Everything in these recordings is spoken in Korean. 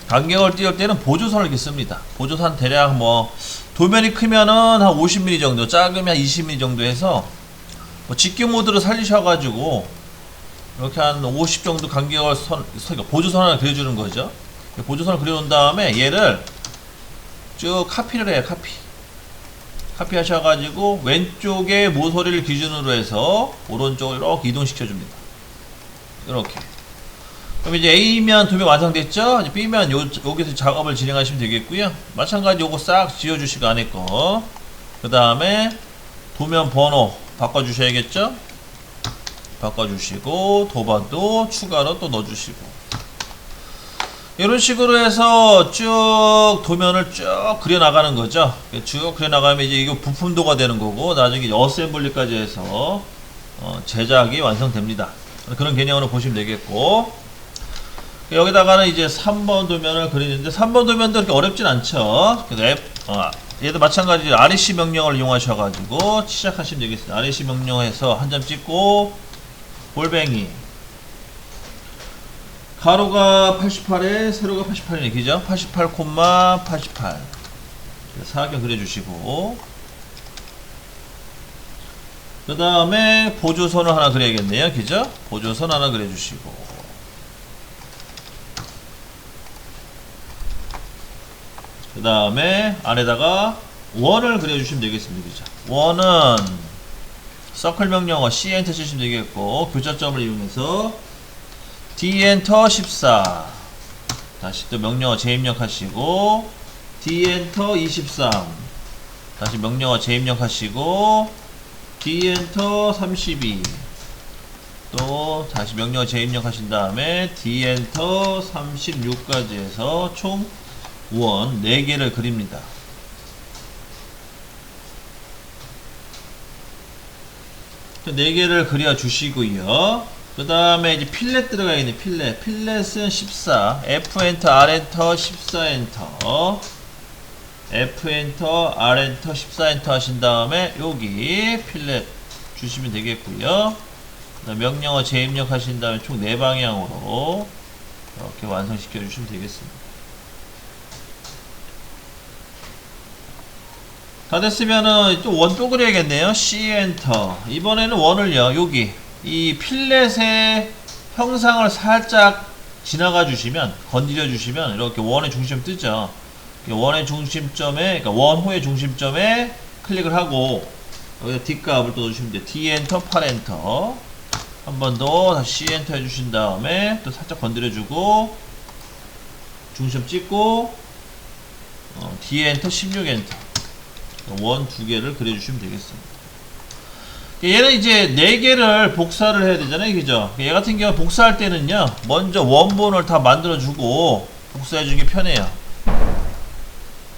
간격을 띄울 때는 보조선을 이렇게 씁니다. 보조선 대략 뭐 도면이 크면은 한 50mm 정도, 작으면 한 20mm 정도 해서 뭐 직교 모드로 살리셔가지고 이렇게 한 50 정도 간격을 보조선 하나 그려주는 거죠. 보조선을 그려놓은 다음에 얘를 쭉 카피를 해요. 카피 하셔가지고 왼쪽에 모서리를 기준으로 해서 오른쪽으로 이렇게 이동시켜줍니다. 이렇게. 그럼 이제 A면 도면 완성됐죠? 이제 B면 여기서 작업을 진행하시면 되겠고요. 마찬가지 요거 싹 지워주시고 안에 거. 그 다음에 도면 번호 바꿔주셔야겠죠? 바꿔주시고 도반도 추가로 또 넣어주시고 이런 식으로 해서 쭉 도면을 쭉 그려나가는 거죠. 쭉 그려나가면 이제 이거 부품도가 되는 거고 나중에 어셈블리까지 해서 제작이 완성됩니다. 그런 개념으로 보시면 되겠고 여기다가는 이제 3번 도면을 그리는데 3번 도면도 그렇게 어렵진 않죠. 그래서 얘도 마찬가지로 REC 명령을 이용하셔가지고 시작하시면 되겠습니다. REC 명령에서 한 점 찍고 골뱅이 가로가 88에 세로가 88이네. 그죠? 88, 88 사각형 그려주시고 그 다음에 보조선을 하나 그려야겠네요. 그죠? 보조선 하나 그려주시고 그 다음에 안에다가 원을 그려주시면 되겠습니다. 그죠? 원은 서클 명령어 C 엔터 치시면 되겠고 교차점을 이용해서 D 엔터 14 다시 또 명령어 재입력하시고 D 엔터 23 다시 명령어 재입력하시고 D 엔터 32 또 다시 명령어 재입력하신 다음에 D 엔터 36까지 해서 총 원 4개를 그립니다. 그 4개를 그려 주시고요. 그 다음에 이제 필렛 들어가 있네. 필렛은 14 F 엔터 R 엔터 14 엔터 F 엔터 R 엔터 14 엔터 하신 다음에 여기 필렛 주시면 되겠고요. 그다음 명령어 재입력 하신 다음에 총 4방향으로 이렇게 완성시켜 주시면 되겠습니다. 다 됐으면은 또 원 또 그려야겠네요. C 엔터. 이번에는 원을요. 여기 이 필렛의 형상을 살짝 지나가 주시면 건드려 주시면 이렇게 원의 중심 뜨죠. 원의 중심점에 그러니까 원호의 중심점에 클릭을 하고 여기다 D값을 또 넣어주시면 돼요. D 엔터 8 엔터 한 번 더 다시 C 엔터 해주신 다음에 또 살짝 건드려 주고 중심 찍고 D 엔터 16 엔터 원 2개를 그려주시면 되겠습니다. 얘는 이제 4개를 복사를 해야 되잖아요. 그죠? 얘 같은 경우 복사할 때는요, 먼저 원본을 다 만들어주고 복사해주는 게 편해요.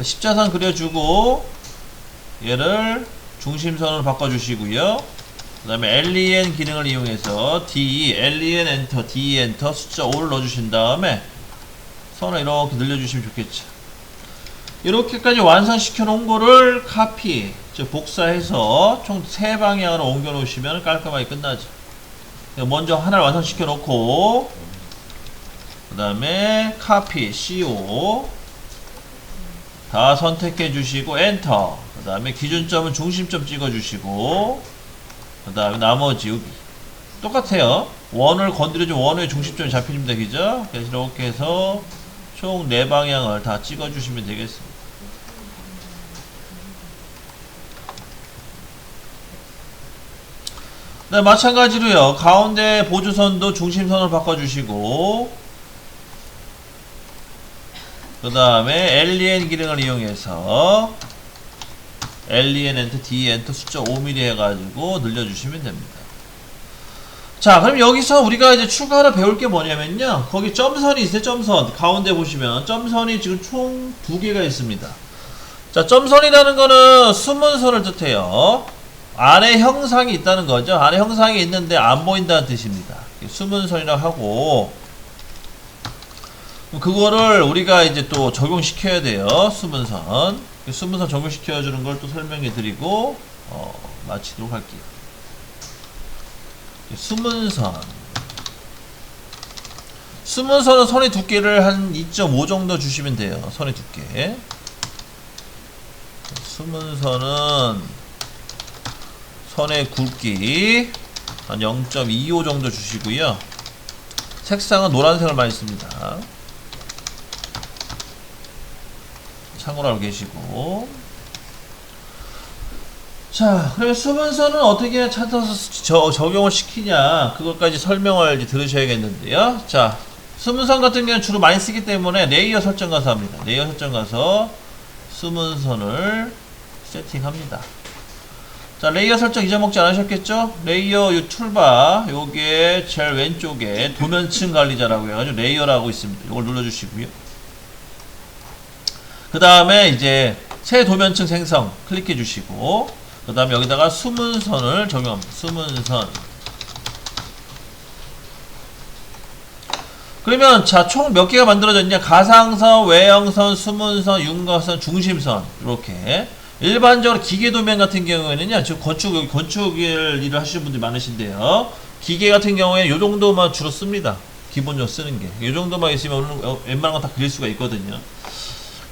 십자선 그려주고 얘를 중심선으로 바꿔주시고요. 그 다음에 len 기능을 이용해서 len 엔터, d 엔터 숫자 5를 넣어주신 다음에 선을 이렇게 늘려주시면 좋겠죠. 이렇게까지 완성시켜 놓은 거를 카피, 즉 복사해서 총 3방향으로 옮겨 놓으시면 깔끔하게 끝나죠. 먼저 하나를 완성시켜 놓고 그 다음에 카피 CO 다 선택해 주시고 엔터 그 다음에 기준점은 중심점 찍어 주시고 그 다음에 나머지 여기 똑같아요. 원을 건드려주면 원의 중심점이 잡힙니다. 그죠? 그래서 이렇게 해서 총 4방향을 다 찍어 주시면 되겠습니다. 네, 마찬가지로요. 가운데 보조선도 중심선을 바꿔주시고 그 다음에 len 기능을 이용해서 len 엔터 d 엔터 숫자 5mm 해가지고 늘려주시면 됩니다. 자, 그럼 여기서 우리가 이제 추가로 배울 게 뭐냐면요, 거기 점선이 있어요. 점선 가운데 보시면 점선이 지금 총 2개가 있습니다. 자, 점선이라는 거는 숨은 선을 뜻해요. 안에 형상이 있다는 거죠. 안에 형상이 있는데 안 보인다는 뜻입니다. 숨은 선이라고 하고 그거를 우리가 이제 또 적용시켜야 돼요. 숨은 선. 숨은 선 적용시켜 주는 걸 또 설명해 드리고 마치도록 할게요. 숨은 선. 숨은 선은 선의 두께를 한 2.5 정도 주시면 돼요. 선의 두께. 숨은 선은 선의 굵기 한 0.25 정도 주시고요. 색상은 노란색을 많이 씁니다. 참고로 알고 계시고. 자, 그러면 숨은선은 어떻게 찾아서 적용을 시키냐, 그것까지 설명을 이제 들으셔야겠는데요. 자, 숨은선 같은 경우는 주로 많이 쓰기 때문에 레이어 설정 가서 합니다. 레이어 설정 가서 숨은선을 세팅합니다. 자, 레이어 설정 잊어먹지 않으셨겠죠? 레이어 이 툴바, 요게 제일 왼쪽에 도면층 관리자라고 해가지고 레이어라고 있습니다. 요걸 눌러주시고요. 그 다음에 이제 새 도면층 생성 클릭해 주시고, 그 다음에 여기다가 숨은선을 적용합니다. 숨은선. 그러면 자, 총 몇 개가 만들어졌냐? 가상선, 외형선, 숨은선, 윤곽선, 중심선. 이렇게 일반적으로 기계 도면 같은 경우에는요, 지금 건축 일을 하시는 분들이 많으신데요, 기계 같은 경우에는 요 정도만 주로 씁니다. 기본적으로 쓰는 게 요 정도만 있으면 웬만한 건 다 그릴 수가 있거든요.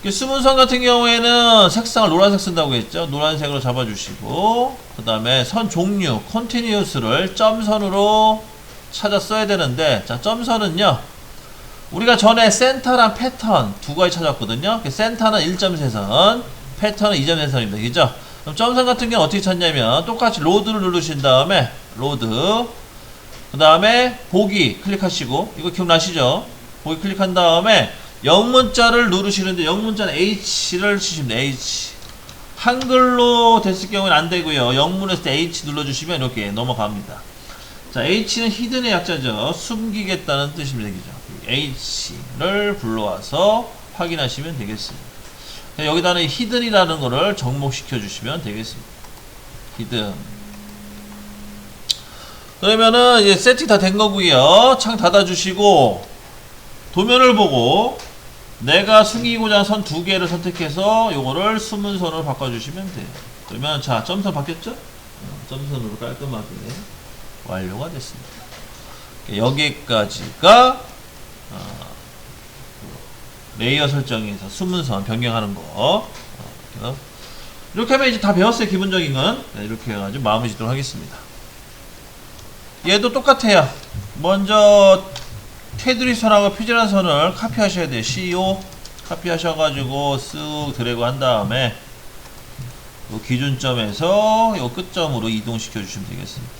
숨은선 같은 경우에는 색상을 노란색 쓴다고 했죠. 노란색으로 잡아주시고, 그 다음에 선 종류 컨티뉴어스를 점선으로 찾아 써야 되는데, 자, 점선은요, 우리가 전에 센터랑 패턴 두 가지 찾았거든요. 센터는 1.3선, 패턴은 2.3선입니다. 그죠? 그럼 점선 같은 경우는 어떻게 찾냐면, 똑같이 로드를 누르신 다음에 로드, 그 다음에 보기 클릭하시고, 이거 기억나시죠? 보기 클릭한 다음에 영문자를 누르시는데, 영문자는 H를 치시면 돼요. H. 한글로 됐을 경우는 안 되고요. 영문에서 H 눌러주시면 이렇게 넘어갑니다. 자, H는 히든의 약자죠. 숨기겠다는 뜻입니다. 그죠? H를 불러와서 확인하시면 되겠습니다. 여기다는 히든이라는 거를 접목시켜 주시면 되겠습니다. 히든. 그러면은 이제 세팅 다 된 거고요. 창 닫아 주시고, 도면을 보고 내가 숨기고자 하는 선 두 개를 선택해서 요거를 숨은 선으로 바꿔주시면 돼요. 그러면 자, 점선 바뀌었죠? 점선으로 깔끔하게 완료가 됐습니다. 여기까지가 레이어 설정에서 숨은 선 변경하는 거. 이렇게 하면 이제 다 배웠어요. 기본적인 건. 네, 이렇게 해가지고 마무리 짓도록 하겠습니다. 얘도 똑같아요. 먼저 테두리 선하고 표준한 선을 카피하셔야 돼요. CO 카피하셔가지고 쓱 드래그 한 다음에 요 기준점에서 요 끝점으로 이동시켜 주시면 되겠습니다.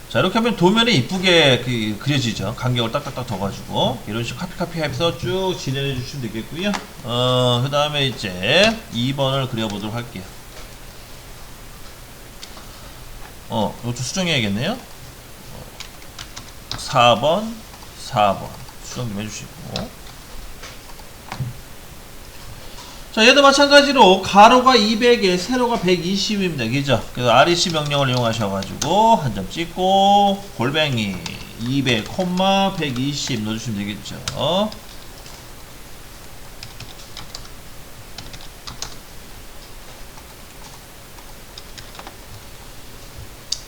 자, 이렇게 하면 도면이 이쁘게 그려지죠. 간격을 딱딱딱 둬가지고 이런 식으로 카피해서 쭉 진행해 주시면 되겠고요. 그 다음에 이제 2번을 그려보도록 할게요. 이것도 수정해야겠네요. 4번 수정 좀 해주시고. 자, 얘도 마찬가지로 가로가 200에 세로가 120입니다. 그죠? 그래서 REC 명령을 이용하셔가지고 한 점 찍고 골뱅이 200, 120 넣어주시면 되겠죠.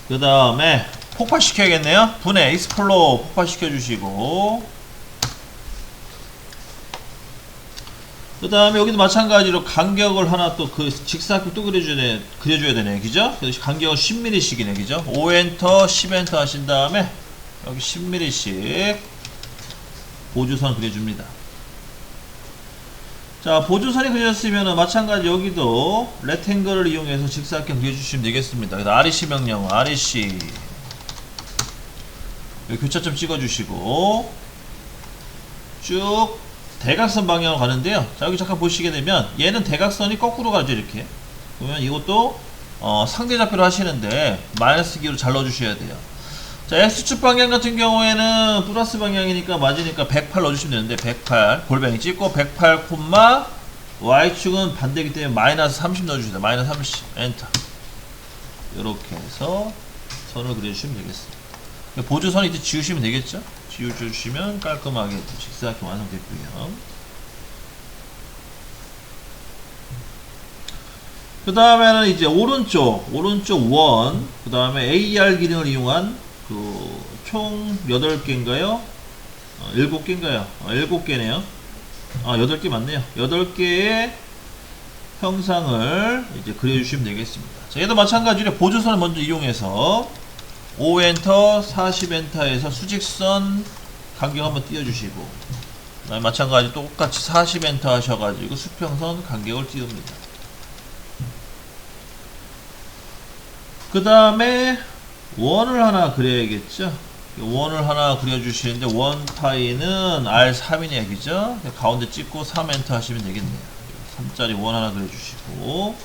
그 다음에 폭파시켜야겠네요. 분해 익스플로 폭파시켜 주시고, 그 다음에 여기도 마찬가지로 간격을 하나 또 직사각형 또 그려줘야 되네. 그죠? 그래서 간격은 10mm씩이네. 그죠? 5엔터 10엔터 하신 다음에 여기 10mm씩 보조선 그려줍니다. 자, 보조선이 그려졌으면 마찬가지 여기도 레탱글을 이용해서 직사각형 그려주시면 되겠습니다. 그래서 REC 명령 REC 여기 교차점 찍어주시고 쭉 대각선 방향으로 가는데요. 자, 여기 잠깐 보시게 되면 얘는 대각선이 거꾸로 가죠. 이렇게. 그러면 이것도 상대좌표로 하시는데 마이너스 기로 잘 넣어주셔야 돼요. 자, X축 방향 같은 경우에는 플러스 방향이니까 맞으니까 108 넣어주시면 되는데 108 골뱅이 찍고 108, Y축은 반대이기 때문에 마이너스 30 넣어주시다. 마이너스 30 엔터. 이렇게 해서 선을 그려주시면 되겠습니다. 보조선 이제 지우시면 되겠죠? 지워주시면 깔끔하게 직사각형 완성됐고요. 그 다음에는 이제 오른쪽 원, 그 다음에 AR 기능을 이용한 총 8개인가요? 7개인가요? 7개네요. 8개 맞네요. 8개의 형상을 이제 그려주시면 되겠습니다. 자, 얘도 마찬가지로 보조선을 먼저 이용해서 5엔터, 40엔터에서 수직선 간격 한번 띄워주시고, 그 다음에 마찬가지 똑같이 40엔터 하셔가지고 수평선 간격을 띄웁니다. 그 다음에 원을 하나 그려야겠죠. 원을 하나 그려주시는데 원 파이는 R3이네, 그죠? 가운데 찍고 3엔터 하시면 되겠네요. 3짜리 원 하나 그려주시고,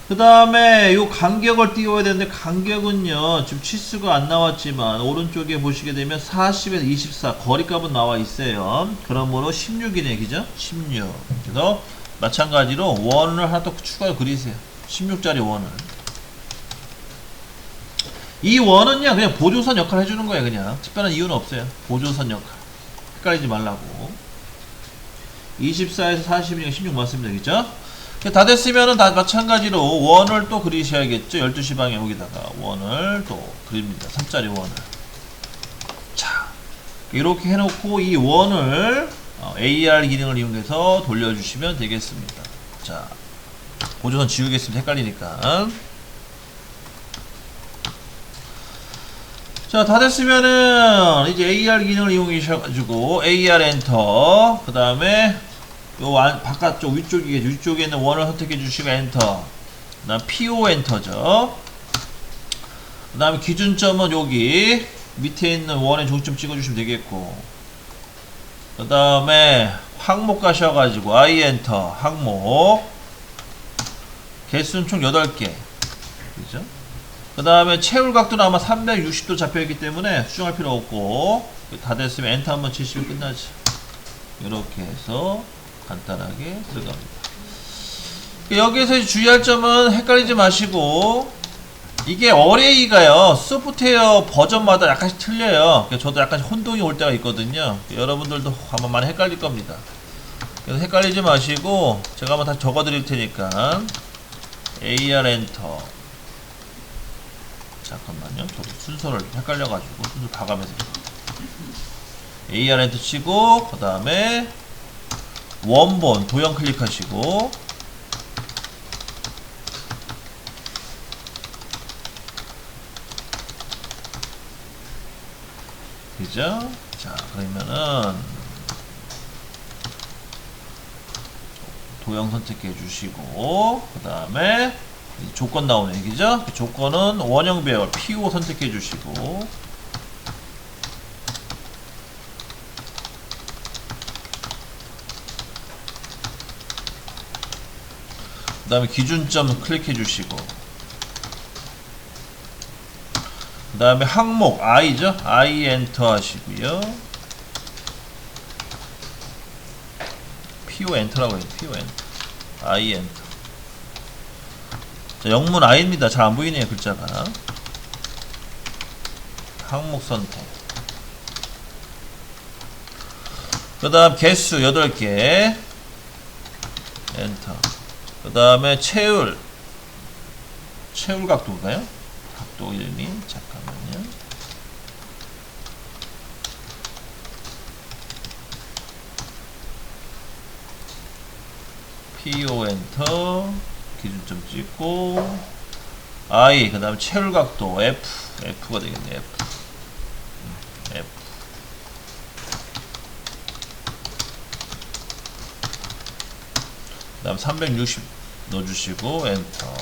그 다음에 요 간격을 띄워야 되는데, 간격은요 지금 치수가 안 나왔지만 오른쪽에 보시게 되면 40에서 24 거리값은 나와 있어요. 그러므로 16이네, 그죠? 16. 그래서 마찬가지로 원을 하나 또 추가로 그리세요. 16짜리 원을. 이 원은요 그냥 보조선 역할을 해주는 거예요. 그냥 특별한 이유는 없어요. 보조선 역할, 헷갈리지 말라고. 24에서 40이니까 16 맞습니다, 그죠? 다 됐으면은 다 마찬가지로 원을 또 그리셔야겠죠. 12시 방에 여기다가 원을 또 그립니다. 3짜리 원을. 자, 이렇게 해놓고 이 원을 AR 기능을 이용해서 돌려주시면 되겠습니다. 자, 보조선 지우겠습니다. 헷갈리니까. 자, 다 됐으면은 이제 AR 기능을 이용하셔가지고 AR 엔터, 그 다음에 요 바깥쪽 위쪽에 있는 원을 선택해 주시고 엔터, 그 다음 PO 엔터죠. 그 다음에 기준점은 여기 밑에 있는 원에 중점 찍어 주시면 되겠고, 그 다음에 항목 가셔가지고 I 엔터, 항목 개수는 총 8개, 그죠? 그 다음에 채울 각도는 아마 360도 잡혀있기 때문에 수정할 필요 없고, 다 됐으면 엔터 한번 치시면 끝나죠. 이렇게 해서 간단하게 들어갑니다. 여기에서 주의할 점은 헷갈리지 마시고, 이게 어레이가요 소프트웨어 버전마다 약간씩 틀려요. 저도 약간씩 혼동이 올 때가 있거든요. 여러분들도 아마 많이 헷갈릴 겁니다. 그래서 헷갈리지 마시고 제가 한번 다시 적어 드릴 테니까 AR 엔터, 잠깐만요, 저도 순서를 헷갈려가지고 순서 봐가면서 AR 엔터 치고, 그 다음에 원본 도형 클릭하시고, 그죠? 자, 그러면은 도형 선택해 주시고, 그 다음에 조건 나오네, 그죠? 조건은 원형 배열 PO 선택해 주시고, 그 다음에 기준점 클릭해 주시고, 그 다음에 항목 I죠? I 엔터 하시고요. PO 엔터라고 해요. PO 엔터, I 엔터. 자, 영문 I입니다. 잘 안 보이네요, 글자가. 항목 선택. 그 다음 개수 8개 엔터. 그 다음에 채울 각도인가요? 각도 이름이, 잠깐만요. PO 엔터, 기준점 찍고 I, 그 다음에 채울 각도 F가 되겠네. F. 그 다음 360 넣어주시고 엔터.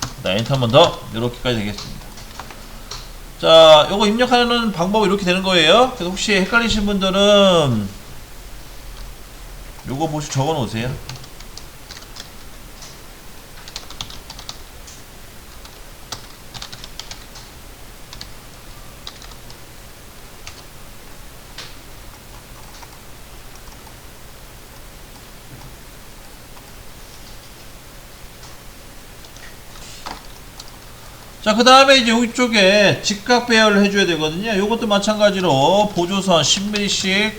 그 다음 엔터 한 번 더. 이렇게까지 되겠습니다. 자, 요거 입력하는 방법이 이렇게 되는 거예요. 그래서 혹시 헷갈리신 분들은 요거 보시 적어 놓으세요. 자, 그 다음에 이제 이쪽에 직각 배열을 해줘야 되거든요. 요것도 마찬가지로 보조선 10mm씩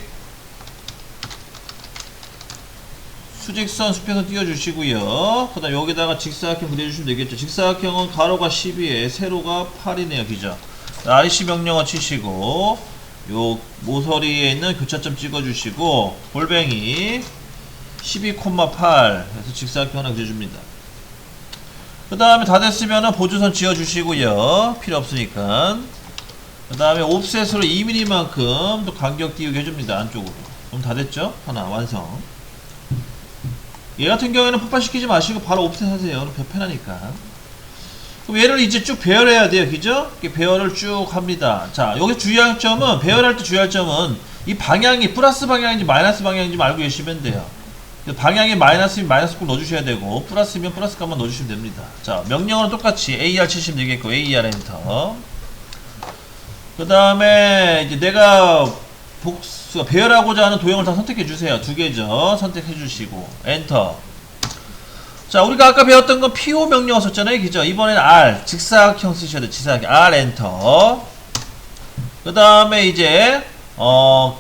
수직선, 수평선 띄워주시고요. 그 다음 여기다가 직사각형 그려주시면 되겠죠. 직사각형은 가로가 12에 세로가 8이네요. 그죠? REC 명령어 치시고 요 모서리에 있는 교차점 찍어주시고 골뱅이 12,8 해서 직사각형 하나 그려줍니다. 그 다음에 다 됐으면은 보조선 지어주시고요. 필요 없으니까. 그 다음에 옵셋으로 2mm만큼 또 간격 띄우게 해줍니다. 안쪽으로. 그럼 다 됐죠? 하나 완성. 얘 같은 경우에는 폭발시키지 마시고 바로 옵셋 하세요. 그럼 편하니까. 그럼 얘를 이제 쭉 배열해야 돼요. 그죠? 이렇게 배열을 쭉 합니다. 자, 여기 주의할 점은, 배열할 때 주의할 점은 이 방향이 플러스 방향인지 마이너스 방향인지 알고 계시면 돼요. 방향이 마이너스면 마이너스 꼭 넣어주셔야 되고, 플러스면 플러스 값만 넣어주시면 됩니다. 자, 명령어는 똑같이 AR 치시면 되겠고, AR 엔터. 그 다음에 이제 내가 배열하고자 하는 도형을 다 선택해 주세요. 두 개죠. 선택해 주시고 엔터. 자, 우리가 아까 배웠던 건 PO 명령어 썼잖아요. 그죠? 이번에는 R 직사각형 쓰셔야 돼요. 직사각형 R 엔터. 그 다음에 이제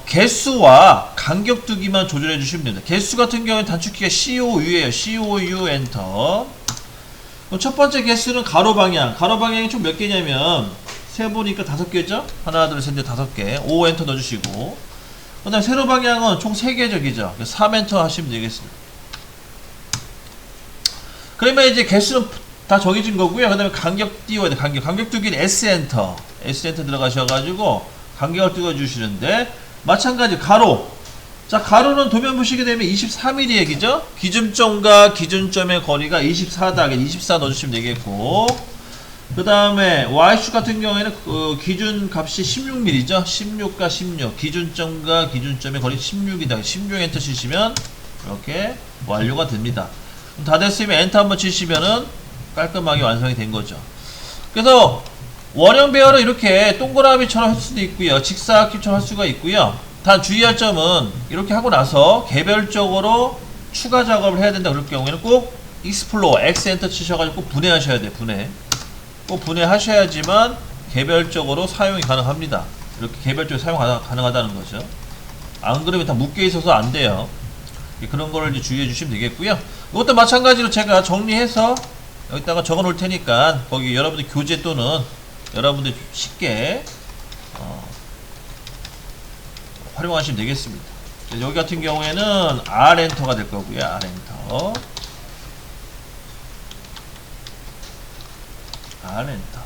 개수와 간격 두기만 조절해 주시면 됩니다. 개수 같은 경우는 단축키가 COU예요. COU 엔터. 그럼 첫 번째 개수는 가로 방향. 가로 방향이 총 몇 개냐면 세보니까 5개죠? 하나, 둘, 셋, 넷, 5개. 5 엔터 넣어주시고. 그 다음에 세로 방향은 총 3개죠, 그죠? 3 엔터 하시면 되겠습니다. 그러면 이제 개수는 다 정해진 거고요. 그 다음에 간격 띄워야 돼, 간격. 간격 두기는 S 엔터. S 엔터 들어가셔가지고 간격을 띄워주시는데, 마찬가지, 가로. 자, 가로는 도면 보시게 되면 23mm에, 그죠? 기준점과 기준점의 거리가 24다. 24 넣어주시면 되겠고. 그 다음에 Y축 같은 경우에는 그 기준 값이 16mm죠. 16과 16 기준점과 기준점의 거리 16이다. 16 엔터 치시면 이렇게 완료가 됩니다. 다 됐으면 엔터 한번 치시면은 깔끔하게 완성이 된 거죠. 그래서 원형 배열은 이렇게 동그라미처럼 할 수도 있고요, 직사각형처럼 할 수가 있고요. 단 주의할 점은 이렇게 하고 나서 개별적으로 추가 작업을 해야 된다. 그럴 경우에는 꼭 익스플로어 X 엔터 치셔가지고 꼭 분해하셔야 돼요. 꼭 분해하셔야지만 개별적으로 사용이 가능합니다. 이렇게 개별적으로 사용 가능하다는 거죠. 안 그러면 다 묶여 있어서 안 돼요. 그런 거를 이제 주의해 주시면 되겠고요. 이것도 마찬가지로 제가 정리해서 여기다가 적어 놓을 테니까 거기 여러분들 교재 또는 여러분들 쉽게 활용하시면 되겠습니다. 여기 같은 경우에는 R 엔터가 될 거고요. R 엔터. R 엔터.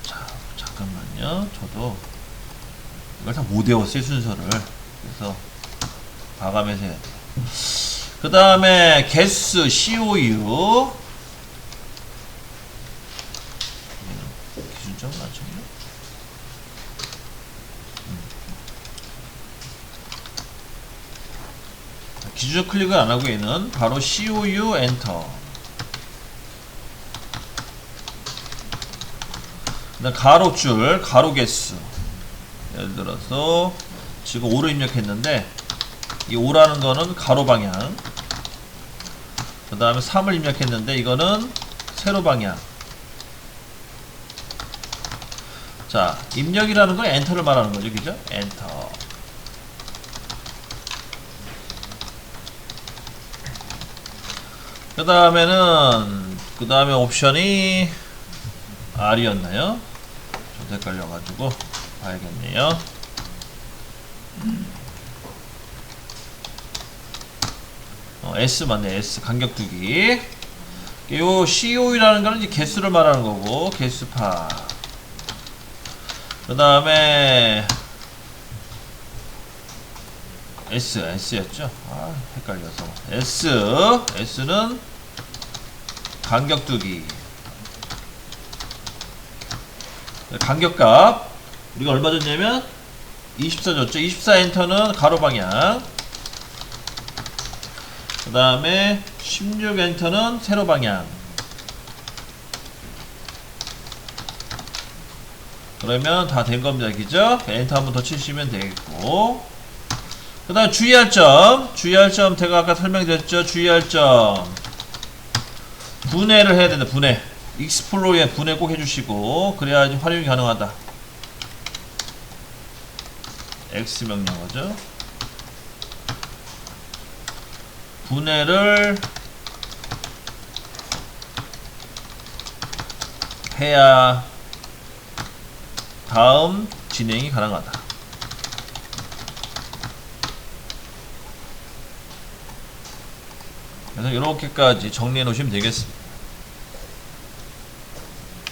자, 잠깐만요. 저도 이걸 다 못 외웠어요, 순서를. 그래서 과감해서 해야 돼요. 그 다음에 개수 COU. 기준점 맞췄나? 기준점 클릭을 안 하고 얘는 바로 COU 엔터. 가로줄, 가로 개수. 예를 들어서 지금 5를 입력했는데 이 5라는 거는 가로 방향. 그 다음에 3을 입력했는데 이거는 세로 방향. 자, 입력이라는 건 엔터를 말하는 거죠, 그죠? 엔터. 그 다음에 옵션이 R이었나요? 저도 헷갈려가지고 봐야겠네요. S 맞네. S 간격두기. 요 CO이라는 거는 이제 개수를 말하는 거고, 개수파. 그 다음에 S였죠? 아, 헷갈려서. S는 간격두기. 간격값 우리가 얼마 줬냐면 24 줬죠. 24 엔터는 가로 방향. 그 다음에 16 엔터는 세로 방향. 그러면 다 된 겁니다. 그죠? 엔터 한번 더 치시면 되겠고. 그 다음 주의할 점 제가 아까 설명드렸죠. 주의할 점 분해를 해야 된다. 분해. 익스플로어에 분해 꼭 해주시고 그래야지 활용이 가능하다. X 명령어죠. 분해를 해야 다음 진행이 가능하다. 그래서 이렇게까지 정리해 놓으시면 되겠습니다.